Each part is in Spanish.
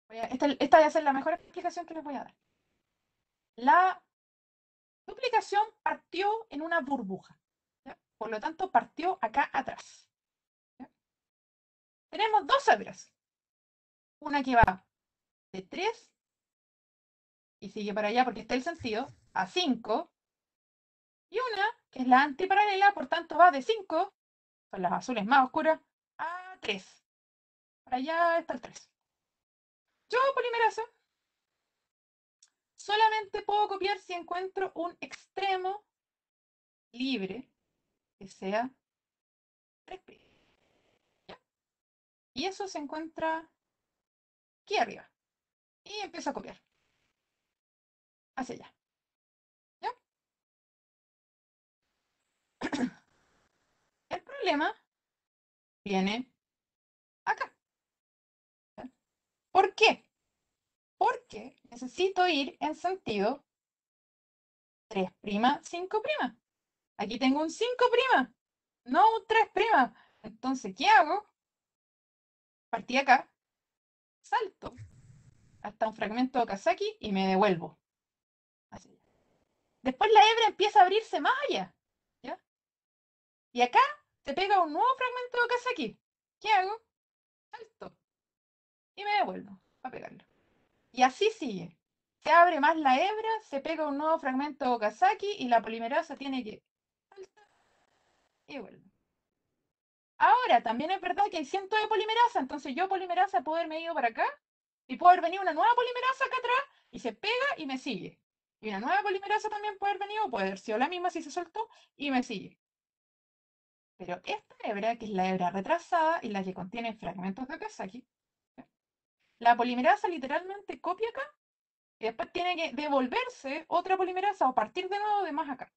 Esta va a ser la mejor explicación que les voy a dar. La duplicación partió en una burbuja, ¿ya? Por lo tanto, partió acá atrás, ¿ya? Tenemos dos hebras. Una que va de 3 y sigue para allá porque está el sentido, a 5, y una que es la antiparalela, por tanto va de 5, son las azules más oscuras, a 3. Para allá está el 3. Yo, polimerasa, solamente puedo copiar si encuentro un extremo libre que sea 3'. ¿Ya? Y eso se encuentra aquí arriba. Y empiezo a copiar hacia allá. ¿Ya? El problema viene acá. ¿Ya? ¿Por qué? Porque necesito ir en sentido 3', 5'. Aquí tengo un 5', no un 3'. Entonces, ¿qué hago? Partí acá, salto hasta un fragmento de Okazaki y me devuelvo. Así. Después la hebra empieza a abrirse más allá. ¿Ya? Y acá se pega un nuevo fragmento de Okazaki. ¿Qué hago? Salto y me devuelvo a pegarlo. Y así sigue. Se abre más la hebra, se pega un nuevo fragmento de Okazaki y la polimerasa tiene que saltar y vuelve. Ahora, también es verdad que hay cientos de polimerasa, entonces yo polimerasa puedo haberme ido para acá y puede haber venido una nueva polimerasa acá atrás y se pega y me sigue. Y una nueva polimerasa también puede haber venido, puede haber sido la misma si se soltó y me sigue. Pero esta hebra, que es la hebra retrasada y la que contiene fragmentos de Okazaki, la polimerasa literalmente copia acá y después tiene que devolverse otra polimerasa o partir de nuevo de más acá.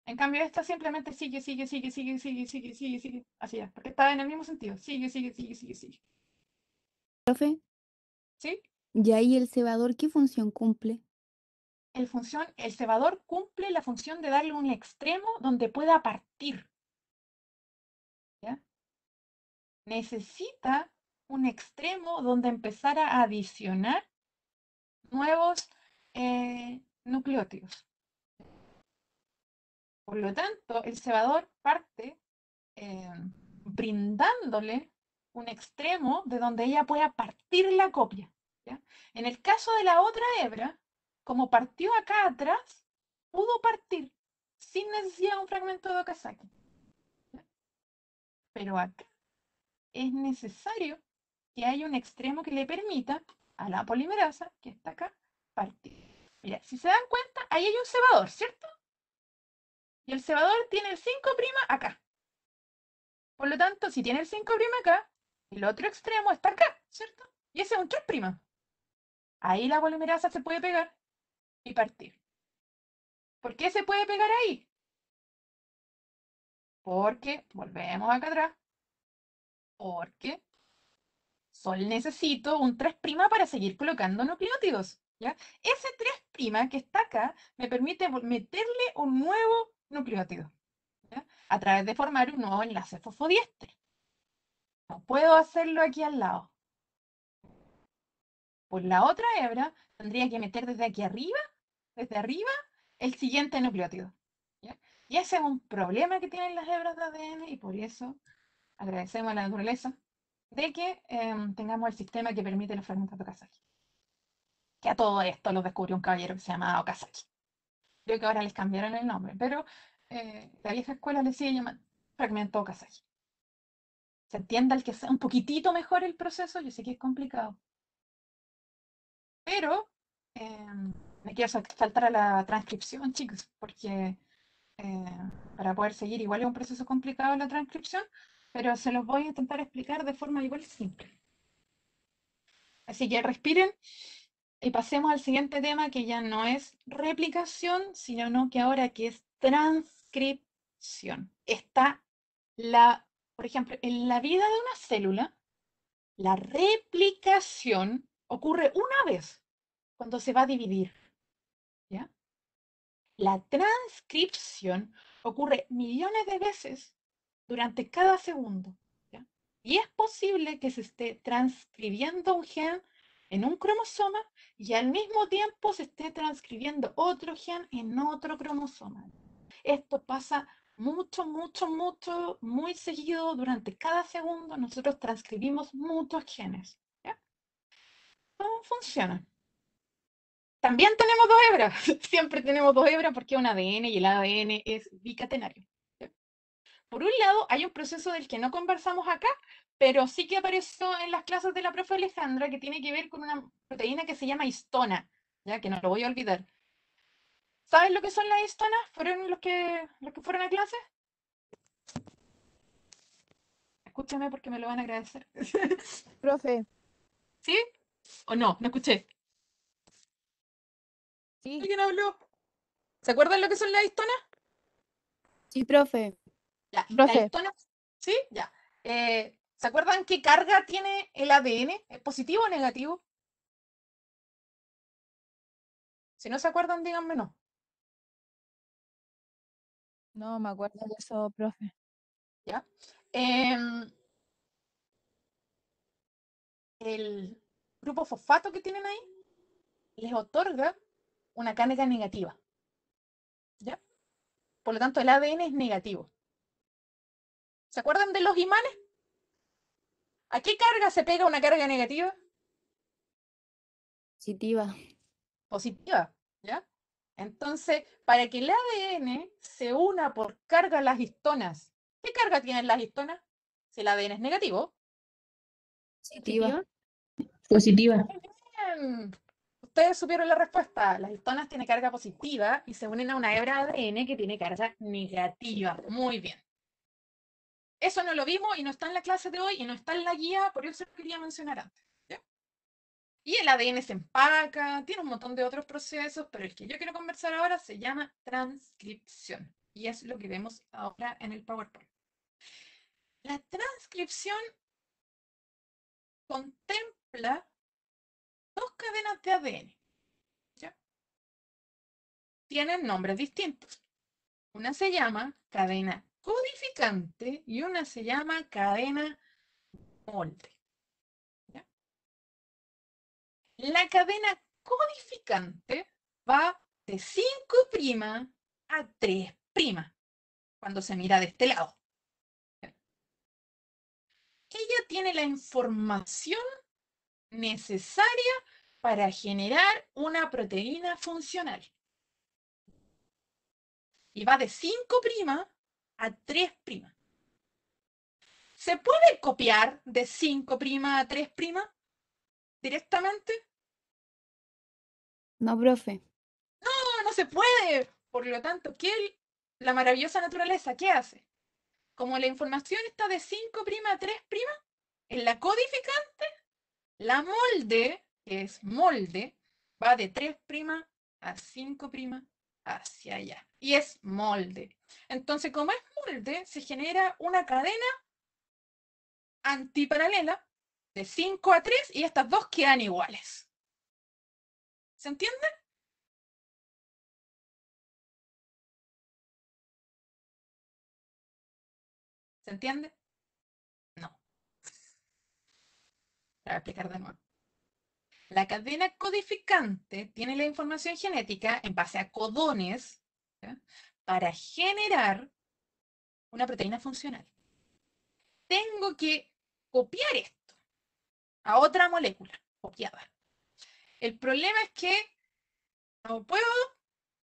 En cambio, esta simplemente sigue, sigue, sigue, sigue, sigue, sigue, sigue, sigue, así es, porque está en el mismo sentido. Sigue, sigue, sigue, sigue, sigue. Profe, ¿Sí? ¿y ahí el cebador qué función cumple? El cebador cumple la función de darle un extremo donde pueda partir. ¿Ya? Necesita un extremo donde empezar a adicionar nuevos nucleótidos. Por lo tanto, el cebador parte eh, brindándole un extremo de donde ella pueda partir la copia. ¿Ya? En el caso de la otra hebra, como partió acá atrás, pudo partir sin necesidad de un fragmento de Okazaki. ¿Ya? Pero acá es necesario que haya un extremo que le permita a la polimerasa, que está acá, partir. Mira, si se dan cuenta, ahí hay un cebador, ¿cierto? Y el cebador tiene el 5' acá. Por lo tanto, si tiene el 5' acá, el otro extremo está acá, ¿cierto? Y ese es un 3'. Ahí la polimerasa se puede pegar y partir. ¿Por qué se puede pegar ahí? Porque, volvemos acá atrás, porque Sol necesito un 3' para seguir colocando nucleótidos. ¿Ya? Ese 3' que está acá me permite meterle un nuevo nucleótido, ¿ya? A través de formar un nuevo enlace fosfodiéster. No puedo hacerlo aquí al lado. Por la otra hebra tendría que meter desde arriba, el siguiente nucleótido. ¿Ya? Y ese es un problema que tienen las hebras de ADN y por eso agradecemos a la naturaleza de que tengamos el sistema que permite los fragmentos de Okazaki. Que a todo esto lo descubrió un caballero que se llamaba Okazaki. Creo que ahora les cambiaron el nombre, pero la vieja escuela le sigue llamando fragmento Okazaki. ¿Se entiende el que sea un poquitito mejor el proceso? Yo sé que es complicado, pero me quiero saltar a la transcripción, chicos, porque para poder seguir igual es un proceso complicado la transcripción, pero se los voy a intentar explicar de forma igual simple. Así que respiren y pasemos al siguiente tema que ya no es replicación, sino que ahora que es transcripción. Está por ejemplo, en la vida de una célula, la replicación ocurre una vez cuando se va a dividir, ¿ya? La transcripción ocurre millones de veces durante cada segundo, ¿ya? Y es posible que se esté transcribiendo un gen en un cromosoma y al mismo tiempo se esté transcribiendo otro gen en otro cromosoma. Esto pasa mucho, mucho, mucho, muy seguido durante cada segundo. Nosotros transcribimos muchos genes. ¿Ya? ¿Cómo funciona? También tenemos dos hebras. Siempre tenemos dos hebras porque es un ADN y el ADN es bicatenario. ¿Ya? Por un lado, hay un proceso del que no conversamos acá, pero sí que apareció en las clases de la profe Alejandra, que tiene que ver con una proteína que se llama histona, ya que no lo voy a olvidar. ¿Sabes lo que son las histonas? ¿Fueron los que fueron a clase? Escúchame porque me lo van a agradecer. Profe, ¿Sí? ¿O no? No escuché. sí, ¿Alguien habló? ¿Se acuerdan lo que son las histonas? Sí, profe. Ya. Las profe, histonas, ¿sí? Ya. ¿Se acuerdan qué carga tiene el ADN? ¿Es positivo o negativo? Si no se acuerdan, díganme no. no me acuerdo de eso, profe. ¿Ya? Em, el grupo fosfato que tienen ahí les otorga una carga negativa. ¿Ya? Por lo tanto, el ADN es negativo. ¿Se acuerdan de los imanes? ¿A qué carga se pega una carga negativa? Positiva. Positiva. ¿Ya? Entonces, para que el ADN se una por carga a las histonas, ¿qué carga tienen las histonas? Si el ADN es negativo. Positiva. Positiva. Bien. Ustedes supieron la respuesta. Las histonas tienen carga positiva y se unen a una hebra de ADN que tiene carga negativa. Muy bien. Eso no lo vimos y no está en la clase de hoy y no está en la guía, por eso lo quería mencionar antes. ¿Ya? Y el ADN se empaca, tiene un montón de otros procesos, pero el que yo quiero conversar ahora se llama transcripción. Y es lo que vemos ahora en el PowerPoint. La transcripción contempla dos cadenas de ADN. ¿Ya? Tienen nombres distintos. Una se llama cadena codificante y una se llama cadena molde. ¿Ya? La cadena codificante va de 5' a 3', cuando se mira de este lado. Ella tiene la información necesaria para generar una proteína funcional. Y va de 5' a 3'. ¿Se puede copiar de 5' a 3' directamente? No, profe. No, no se puede. Por lo tanto, la maravillosa naturaleza, ¿qué hace? Como la información está de 5' a 3', en la codificante, la molde, que es molde, va de 3' a 5' hacia allá. Y es molde. Entonces, como es molde, se genera una cadena antiparalela de 5 a 3 y estas dos quedan iguales. ¿Se entiende? ¿Se entiende? No. Voy a explicar de nuevo. La cadena codificante tiene la información genética en base a codones, ¿ya?, para generar una proteína funcional. Tengo que copiar esto a otra molécula copiada. El problema es que no puedo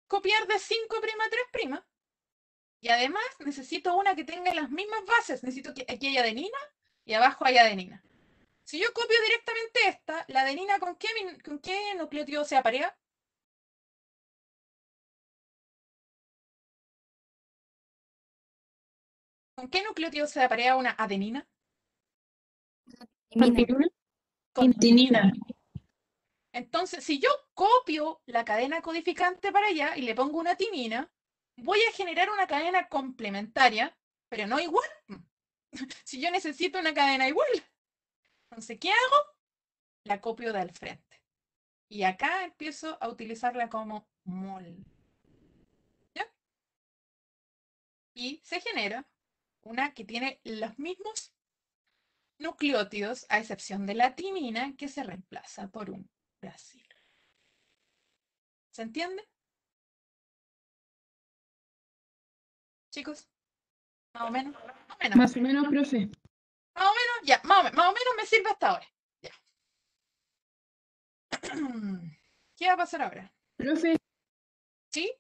copiar de 5' a 3', y además necesito una que tenga las mismas bases. Necesito que aquí haya adenina y abajo haya adenina. Si yo copio directamente esta, la adenina con qué nucleótido se aparea? ¿Con qué nucleótido se aparea una adenina? Timina. Con Timina. timina. Entonces, si yo copio la cadena codificante para allá y le pongo una timina, voy a generar una cadena complementaria, pero no igual. Si yo necesito una cadena igual. Entonces, ¿qué hago? La copio del frente. Y acá empiezo a utilizarla como molde. ¿Ya? Y se genera una que tiene los mismos nucleótidos, a excepción de la timina, que se reemplaza por un uracilo. ¿Se entiende? Chicos, más o menos, más o menos, Más o menos, profe. más o menos, ya, más o menos me sirve hasta ahora. Ya. ¿Qué va a pasar ahora? Profe, ¿Sí?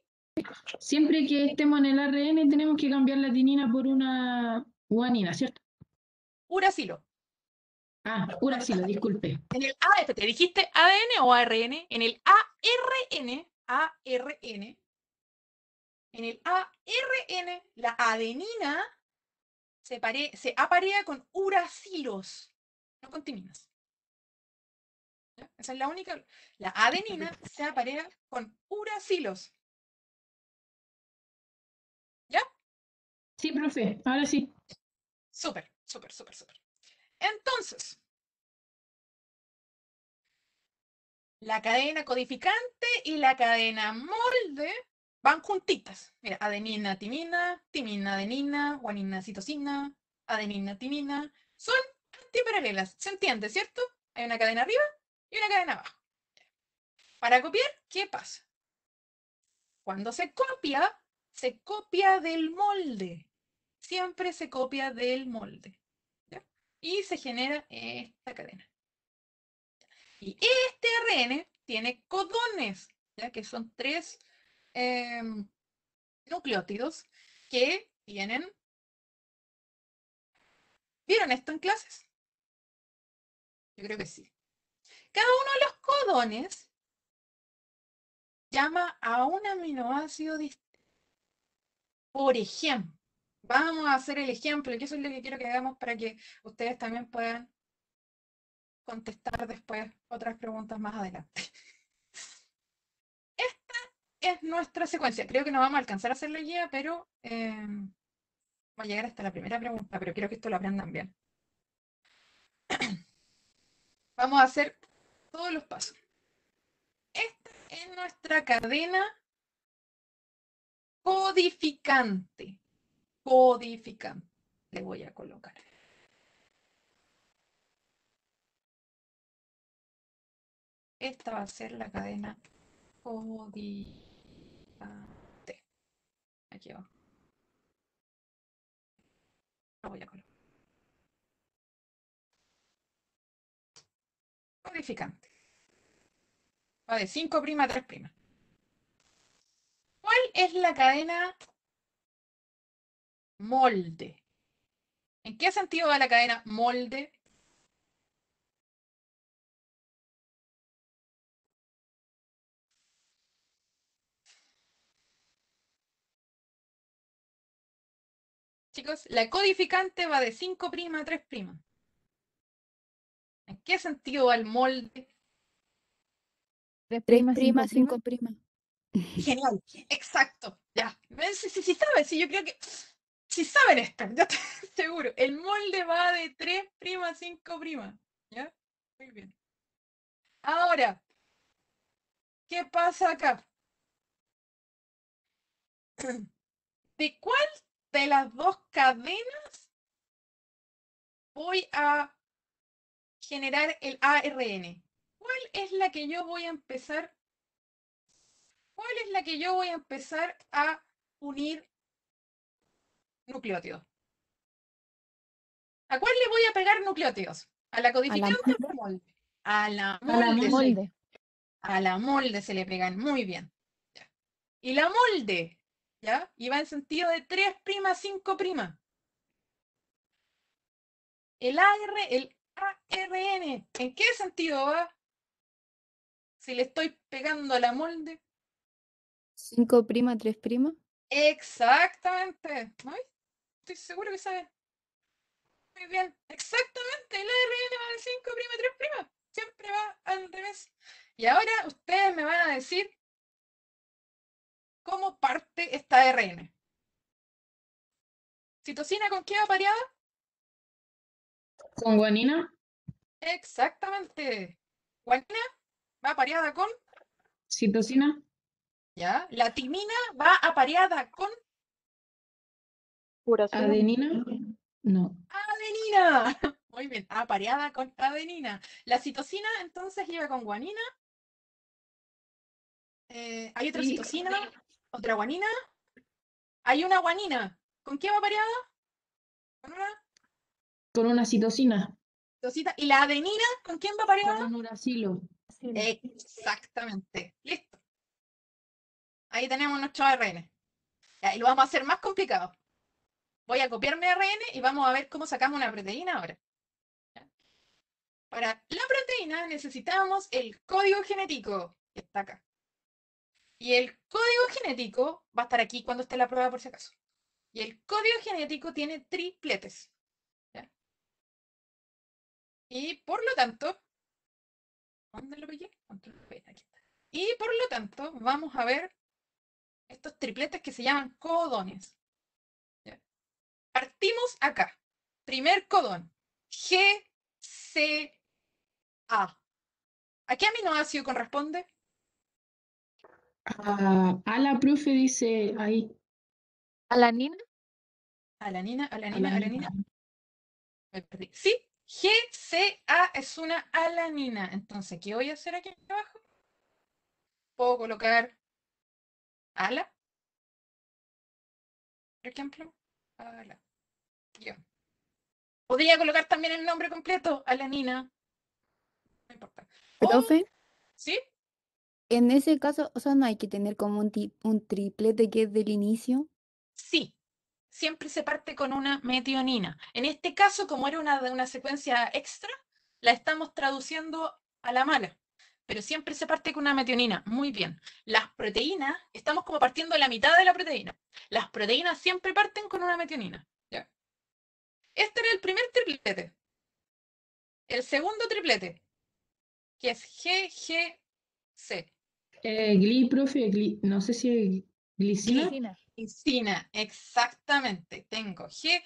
siempre que estemos en el ARN tenemos que cambiar la tinina por una guanina, ¿cierto? Uracilo. Ah, uracilo, disculpe. En el A, ¿te dijiste ADN o ARN? En el ARN, en el ARN, la adenina se aparea con uracilos, no con timinas. ¿Ya? Esa es la única. La adenina se aparea con uracilos. ¿Ya? Sí, profe, ahora sí. Súper, súper, súper, súper. Entonces, la cadena codificante y la cadena molde van juntitas. Mira, adenina, timina, timina, adenina, guanina, citosina, adenina, timina. Son antiparalelas. ¿Se entiende, cierto? Hay una cadena arriba y una cadena abajo. Para copiar, ¿qué pasa? Cuando se copia del molde. Siempre se copia del molde. ¿Ya? Y se genera esta cadena. Y este ARN tiene codones, ¿ya? Que son 3 nucleótidos que tienen... ¿Vieron esto en clases? Yo creo que sí. Cada uno de los codones llama a un aminoácido distinto. Por ejemplo, vamos a hacer el ejemplo, que eso es lo que quiero que hagamos para que ustedes también puedan contestar después otras preguntas más adelante. Esta es nuestra secuencia. Creo que no vamos a alcanzar a hacer la guía, pero va a llegar hasta la primera pregunta, pero quiero que esto lo aprendan bien. Vamos a hacer todos los pasos. Esta es nuestra cadena codificante. Codificante. Le voy a colocar. Esta va a ser la cadena codificante. Aquí abajo. Lo voy a colocar. Codificante. Va de 5' a 3'. ¿Cuál es la cadena molde? ¿En qué sentido va la cadena molde? Chicos, la codificante va de 5' a 3'. ¿En qué sentido va el molde? 3 3 prima, 5 prima, prima. 5 prima. Genial, exacto, ya. Si saben, si yo creo que si saben esto, ya estoy seguro. El molde va de 3' a 5'. ¿Ya? Muy bien. Ahora, ¿qué pasa acá? ¿De cuál de las dos cadenas voy a generar el ARN? ¿Cuál es la que yo voy a empezar? ¿Cuál es la que yo voy a empezar a unir nucleótidos? ¿A cuál le voy a pegar nucleótidos? ¿A la codificante o a la molde? A la A la molde. Molde. A la molde se le pegan muy bien. ¿Ya? Y la molde, ¿ya? Y va en sentido de 3' a 5'. El ARN, ¿en qué sentido va? Si le estoy pegando a la molde. 5 prima, 3 prima. Exactamente. ¿No? Estoy seguro que saben. Muy bien. Exactamente. El ARN va de 5' a 3'. Siempre va al revés. Y ahora ustedes me van a decir cómo parte esta ARN. ¿Citosina con qué va pareada? ¿Con guanina? Exactamente. Guanina va apareada con, ¿Citosina? ¿ya? La timina va apareada con ¿Adenina? No. adenina. Muy bien, apareada con adenina. La citosina entonces lleva con guanina. Hay otra Sí. citosina, otra guanina. Hay una guanina. ¿Con qué va apareada? Con una Con una citosina, citosina. ¿Y la adenina con quién va apareada? con un uracilo. Exactamente. Listo. Ahí tenemos nuestro ARN. Ya, y lo vamos a hacer más complicado. Voy a copiar mi ARN y vamos a ver cómo sacamos una proteína ahora. ¿Ya? Para la proteína necesitamos el código genético, que está acá. Y el código genético va a estar aquí cuando esté la prueba por si acaso. Y el código genético tiene tripletes. ¿Ya? Y por lo tanto, ¿dónde lo pegué? Aquí está. Y por lo tanto, vamos a ver estos tripletes que se llaman codones. ¿Ya? Partimos acá. Primer codón. GCA. ¿A qué aminoácido corresponde? A la profe dice ahí, Alanina. Alanina, alanina, alanina. alanina. Me perdí. Sí, GCA es una alanina. Entonces, ¿qué voy a hacer aquí abajo? Puedo colocar ala, por ejemplo. Ala. Guión. Podría colocar también el nombre completo, alanina. No importa. O, Profe, ¿sí? en ese caso, o sea, no hay que tener como un triplete que es del inicio. Sí. Siempre se parte con una metionina. En este caso, como era una secuencia extra, la estamos traduciendo a la mala. Pero siempre se parte con una metionina. Muy bien. Las proteínas, estamos como partiendo la mitad de la proteína. Las proteínas siempre parten con una metionina. ¿Ya? Este era el primer triplete. El segundo triplete, que es GGC. Profe, no sé si es glicina. Glicina, exactamente. Tengo C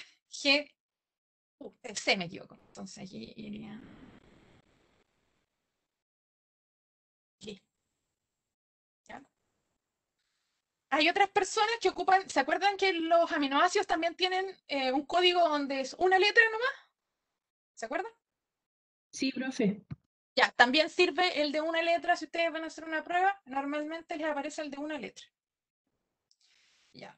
me equivoco. Entonces aquí iría. G. ¿Ya? Hay otras personas que ocupan, ¿se acuerdan que los aminoácidos también tienen un código donde es una letra nomás? ¿Se acuerdan? Sí, profe. Ya, también sirve el de una letra si ustedes van a hacer una prueba, normalmente les aparece el de una letra. Ya.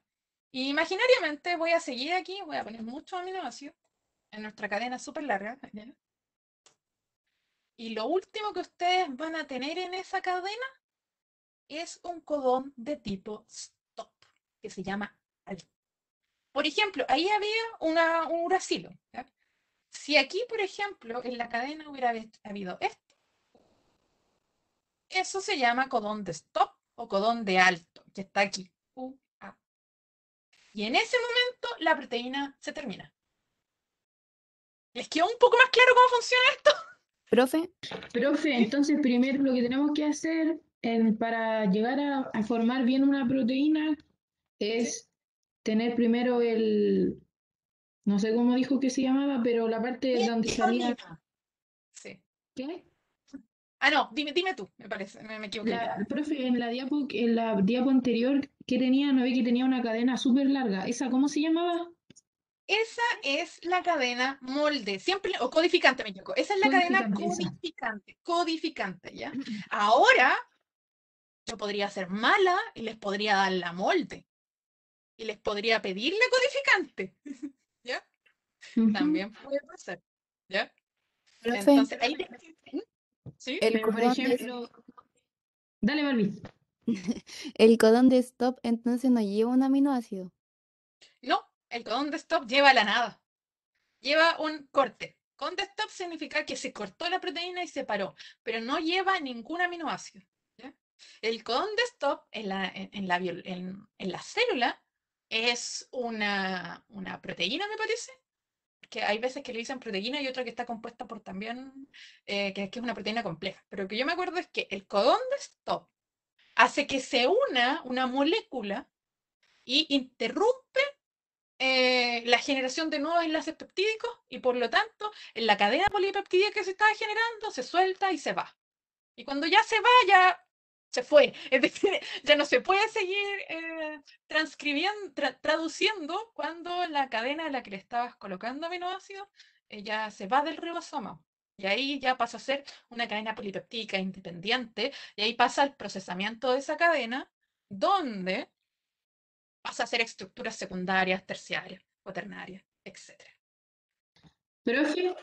Y imaginariamente voy a seguir aquí, voy a poner muchos aminoácidos en nuestra cadena súper larga. ¿Ya? Y lo último que ustedes van a tener en esa cadena es un codón de tipo stop, que se llama alto. Por ejemplo, ahí había un uracilo. ¿Ya? Si aquí, por ejemplo, en la cadena hubiera habido esto, eso se llama codón de stop o codón de alto, que está aquí. UA. Y en ese momento la proteína se termina. ¿Les quedó un poco más claro cómo funciona esto? Profe, Profe, entonces primero lo que tenemos que hacer para llegar a formar bien una proteína es tener primero no sé cómo dijo que se llamaba, pero la parte donde salía, Metionina. Sí. ¿qué? Ah, no, dime tú, me parece, me equivoqué yo. Profe, en la diapo anterior que tenía, no ve que tenía una cadena súper larga. ¿Esa cómo se llamaba? Esa es la cadena molde, siempre, o codificante, me equivoco. Esa es la cadena Codificante, esa. codificante, ¿ya? Ahora yo podría ser mala y les podría dar la molde. Y les podría pedir la codificante, ¿ya? Ujú. También puede pasar, ¿ya? profe, Entonces, ahí ¿sí? el Pero, por codón de, ejemplo, dale, Barbie. el codón de stop entonces no lleva un aminoácido. No, el codón de stop lleva la nada. Lleva un corte. Codón de stop significa que se cortó la proteína y se paró, pero no lleva ningún aminoácido. ¿Ya? El codón de stop en la célula es una proteína, me parece. Que hay veces que le dicen proteína y otra que está compuesta por también, que es una proteína compleja. Pero lo que yo me acuerdo es que el codón de stop hace que se una molécula y interrumpe la generación de nuevos enlaces peptídicos y por lo tanto en la cadena polipeptídica que se estaba generando se suelta y se va. Y cuando ya se va, ya se fue. Es decir, ya no se puede seguir transcribiendo, traduciendo cuando la cadena a la que le estabas colocando aminoácidos ya se va del ribosoma. Y ahí ya pasa a ser una cadena polipeptídica independiente, y ahí pasa el procesamiento de esa cadena, donde pasa a ser estructuras secundarias, terciarias, cuaternarias, etc. Profe,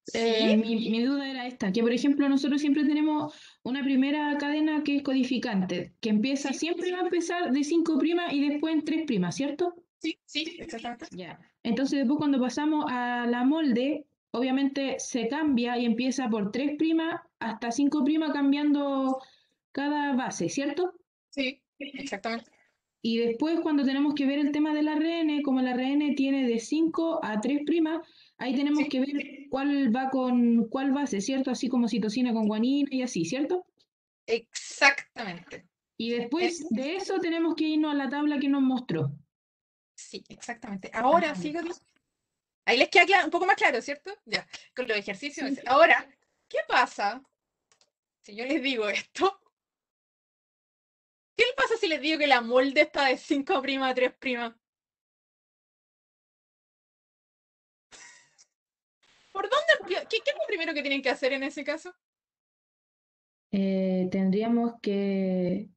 ¿Sí? mi duda era esta, que por ejemplo nosotros siempre tenemos una primera cadena que es codificante, que empieza, Sí. siempre va a empezar de 5' y después en 3', ¿cierto? Sí, exactamente. Ya. Entonces después cuando pasamos a la molde, obviamente se cambia y empieza por 3' hasta 5' cambiando cada base, ¿cierto? Sí, exactamente. Y después cuando tenemos que ver el tema del ARN, como el ARN tiene de 5 a 3', ahí tenemos Sí, que ver cuál va con cuál base, ¿cierto? Así como citosina con guanina y así, ¿cierto? exactamente. Y Sí, después de eso tenemos que irnos a la tabla que nos mostró. sí, exactamente. Ahora sigo. Ahí les queda un poco más claro, ¿cierto? Ya, con los ejercicios. Sí. Ahora, ¿qué pasa si yo les digo esto? ¿Qué le pasa si les digo que la molde está de 5' a 3'? ¿Por dónde? ¿Qué es lo primero que tienen que hacer en ese caso? Tendríamos que,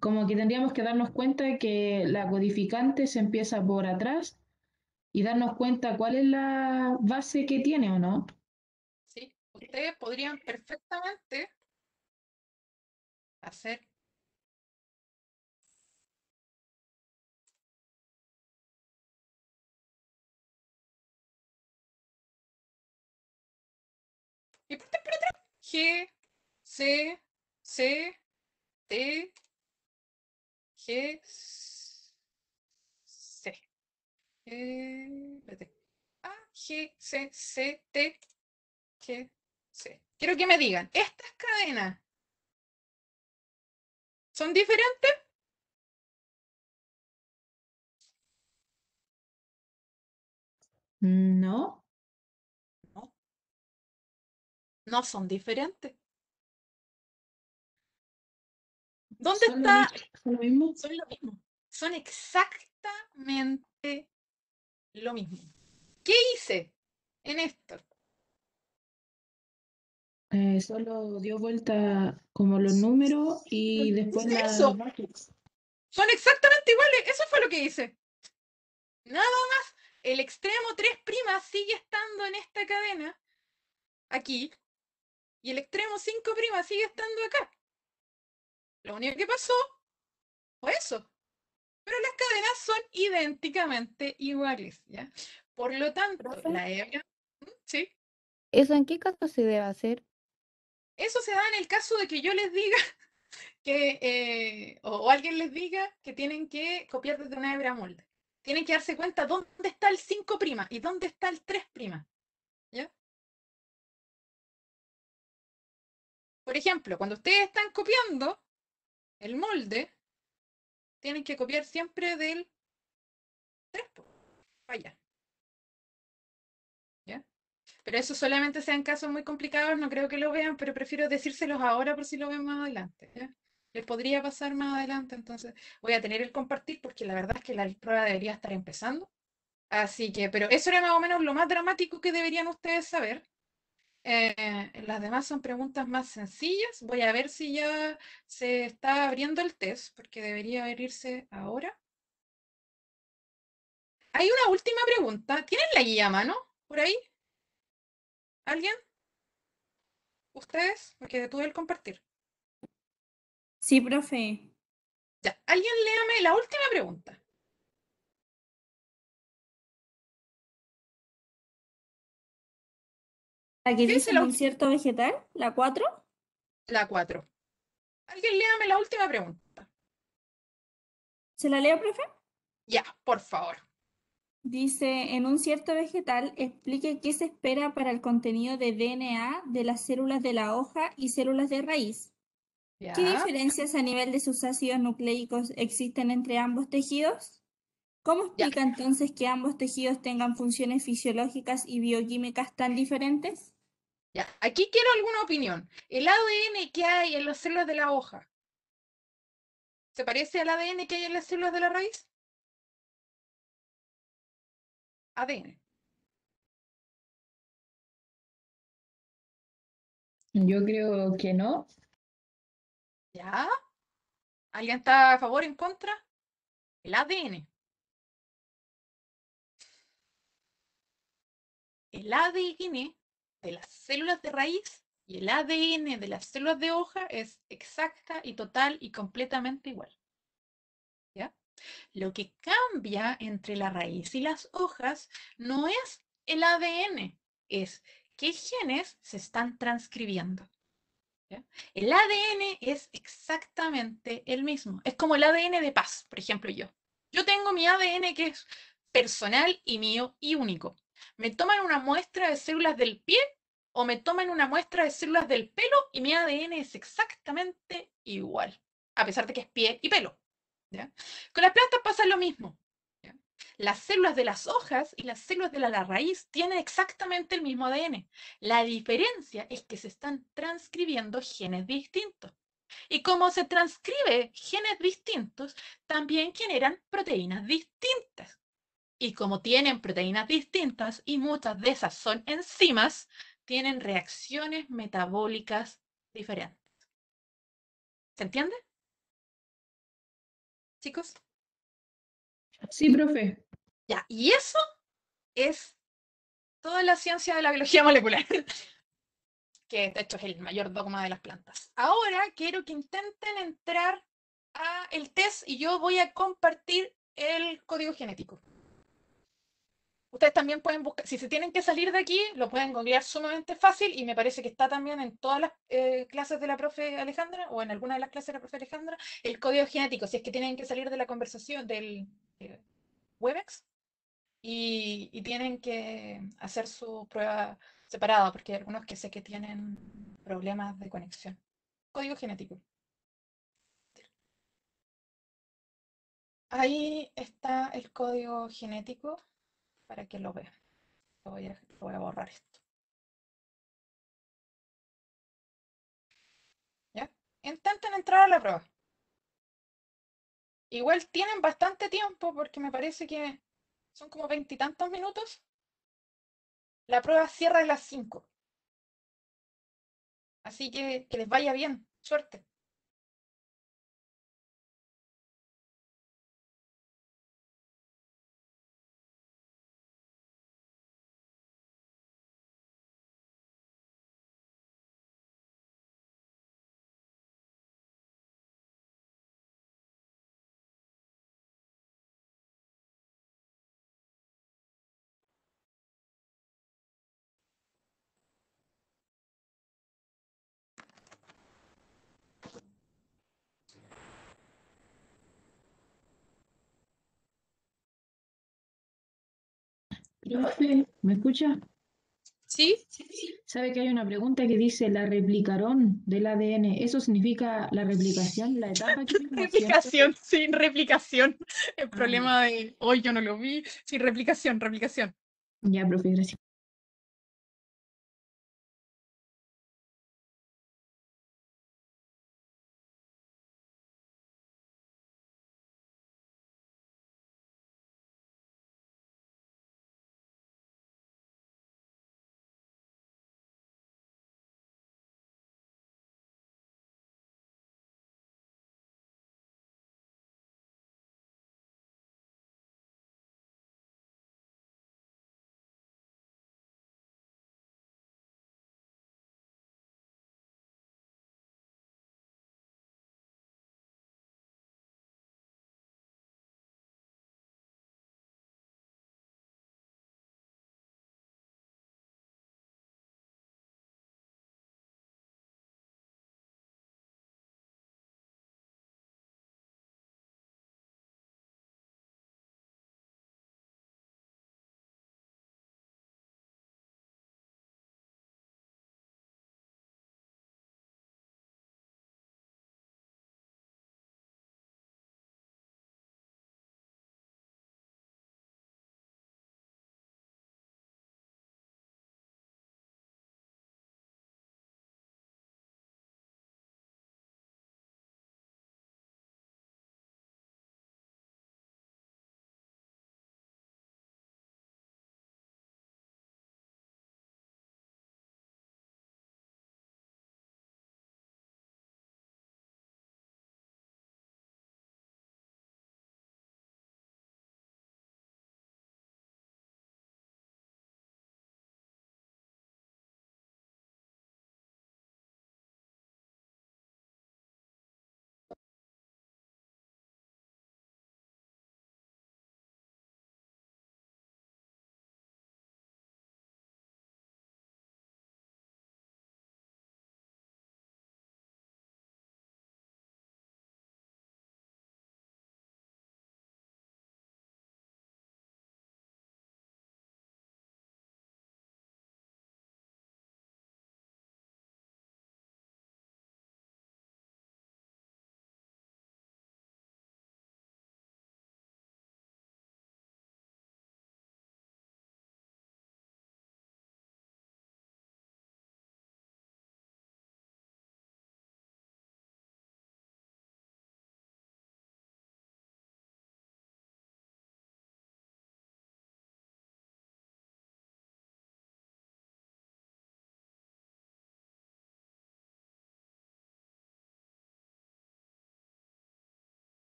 como que tendríamos que darnos cuenta de que la codificante se empieza por atrás y darnos cuenta cuál es la base que tiene o no. Sí, ustedes podrían perfectamente hacer. Y por atrás. G, C, C, T, G, C. Espérate. A, G, C, C, T, G, C. Quiero que me digan, ¿estas cadenas son diferentes? No, No, no son diferentes. ¿Dónde son lo está? son lo mismo. Son lo mismo. Son exactamente lo mismo. ¿Qué hice en esto? Solo dio vuelta como los números y después Hice la eso. Son exactamente iguales. Eso fue lo que hice. Nada más. El extremo 3' sigue estando en esta cadena, aquí, y el extremo 5' sigue estando acá. Lo único que pasó fue eso. Pero las cadenas son idénticamente iguales, ¿ya? Por lo tanto, Profe, la hebra, ¿sí? ¿eso en qué caso se debe hacer? Eso se da en el caso de que yo les diga que, o alguien les diga que tienen que copiar desde una hebra molde. Tienen que darse cuenta dónde está el 5' y dónde está el 3', ¿ya? Por ejemplo, cuando ustedes están copiando el molde, tienen que copiar siempre del 3, vaya, ¿ya? Pero eso solamente sea en casos muy complicados, no creo que lo vean, pero prefiero decírselos ahora por si lo ven más adelante, ¿ya? Les podría pasar más adelante, entonces voy a tener el compartir porque la verdad es que la prueba debería estar empezando. Así que, pero eso era más o menos lo más dramático que deberían ustedes saber. Las demás son preguntas más sencillas. Voy a ver si ya se está abriendo el test, porque debería abrirse ahora. Hay una última pregunta. ¿Tienen la guía a mano por ahí? ¿Alguien? ¿Ustedes? Porque detuve el compartir. Sí, profe. Ya, alguien léame la última pregunta. La que ¿Qué dice dice en un cierto vegetal, la 4. la 4? Alguien léame la última pregunta. ¿Se la leo, profe? Ya, por favor. Dice, en un cierto vegetal, explique qué se espera para el contenido de DNA de las células de la hoja y células de raíz. ¿Qué Ya, diferencias a nivel de sus ácidos nucleicos existen entre ambos tejidos? ¿Cómo ya, explica entonces que ambos tejidos tengan funciones fisiológicas y bioquímicas tan diferentes? ya. Aquí quiero alguna opinión. ¿El ADN que hay en las células de la hoja se parece al ADN que hay en las células de la raíz? ADN. Yo creo que no. ¿Ya? ¿Alguien está a favor o en contra? El ADN. El ADN de las células de raíz y el ADN de las células de hoja es exacta y total y completamente igual. ¿Ya? Lo que cambia entre la raíz y las hojas no es el ADN, es qué genes se están transcribiendo. ¿Ya? El ADN es exactamente el mismo. Es como el ADN de Paz, por ejemplo, yo. Yo tengo mi ADN que es personal y mío y único. Me toman una muestra de células del pie o me toman una muestra de células del pelo y mi ADN es exactamente igual, a pesar de que es pie y pelo. ¿Ya? Con las plantas pasa lo mismo. ¿Ya? Las células de las hojas y las células de la raíz tienen exactamente el mismo ADN. La diferencia es que se están transcribiendo genes distintos. Y como se transcribe genes distintos, también generan proteínas distintas. Y como tienen proteínas distintas y muchas de esas son enzimas, tienen reacciones metabólicas diferentes. ¿Se entiende? Chicos. Sí, profe. Ya, y eso es toda la ciencia de la biología molecular, que de hecho es el mayor dogma de las plantas. Ahora quiero que intenten entrar a el test y yo voy a compartir el código genético. Ustedes también pueden buscar, si se tienen que salir de aquí, lo pueden googlear sumamente fácil y me parece que está también en todas las clases de la profe Alejandra o en alguna de las clases de la profe Alejandra, el código genético, si es que tienen que salir de la conversación del Webex y tienen que hacer su prueba separada, porque hay algunos que sé que tienen problemas de conexión. Código genético. Ahí está el código genético para que lo vean. Voy a borrar esto. ¿Ya? Intenten entrar a la prueba. Igual tienen bastante tiempo porque me parece que son como 20 y tantos minutos. La prueba cierra a las 5. Así que les vaya bien. Suerte. Profe, ¿me escucha? ¿Sí? ¿Sabe que hay una pregunta que dice la replicarón del ADN? ¿Eso significa la replicación, la etapa que vimos, cierto? Replicación, sin replicación. El Ah, problema de hoy yo no lo vi. Sin replicación, replicación. ya, profe, gracias.